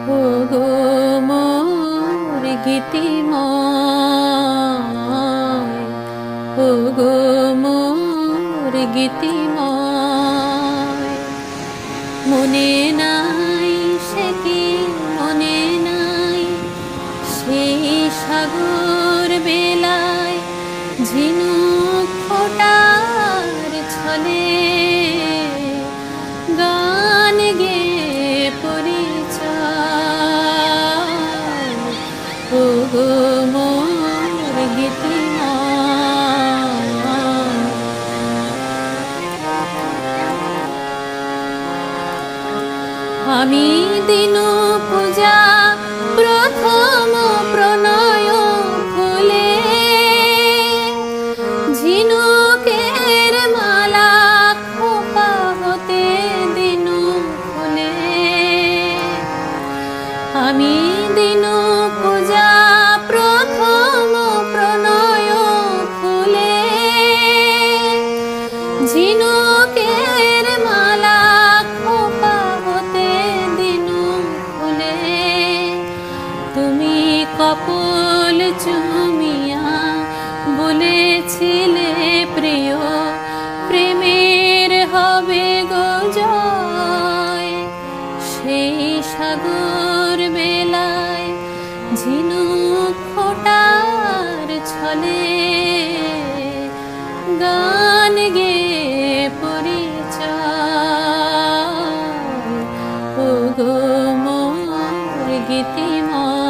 ওগো মোর গীতিময়, ওগো মোর গীতিময়, মনে নাই সে কি মনে নাই সেই সাগর বেলায় ঝিনুক ফোটার ছলে গান গেয়ে পরিচয়। ওগো মোর গীতিময়, আমি দিনু পূজা প্রথম প্রণয় ফুলে ঝিনুকের মালা খোপা হতে দিনু ফুলে। আমি দিনু পূজা প্রথম প্রণয় ফুলে ঝিনুকের মালা খোপা হতে দিনু ফুলে। তুমি কপল চুমিয়া বলেছিলে প্রিয় প্রেমের হবে গো জয়, সেই সাগর বেলায় ঝিনুক ফোটার ছলে গান গেয়ে পরিচয়। ওগো মোর গীতিময়,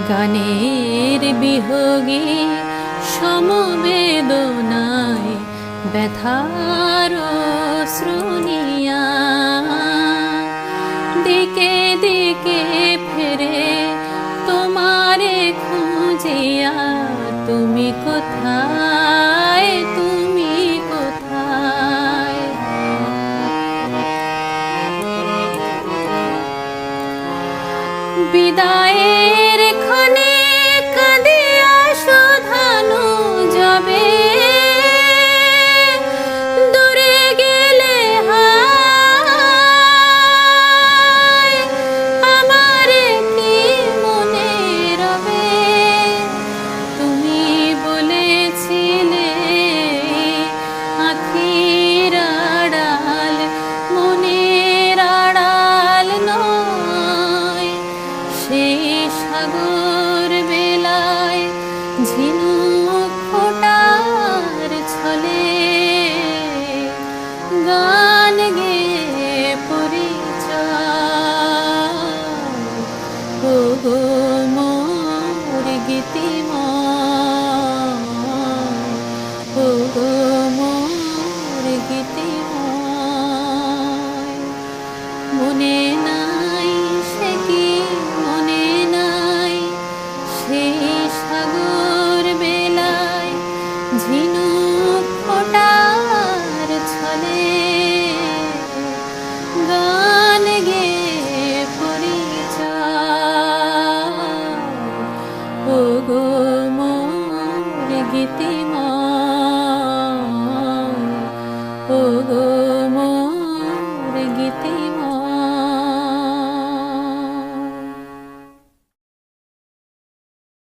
গানের বিহগে সমবেদনায় ব্যথার শ্রুনিয়া দিকে দিকে ফেরে তোমারে খুঁজিয়া। তুমি কোথায়, তুমি কোথায়? বিদায়ের ক্ষণে কাঁদিয়া শোধানো যাবে দূরে গেলে হায় আমারে কি মনে রবে। তুমি বলেছিলে আখির আড়াল মনের আড়াল নয়, সেই সাগর বেলায় ঝিনুক ফোটার ছলে গান গেয়ে পরিচয়। ওগো মোর গীতিময়, ওগো মোর গীতিময়, মনে নাই সে কি মনে নাই সেই সাগর বেলায় ঝিনুক ফোটার ছলে গান গেয়ে পরিচয়। ওগো মোর গীতিময়।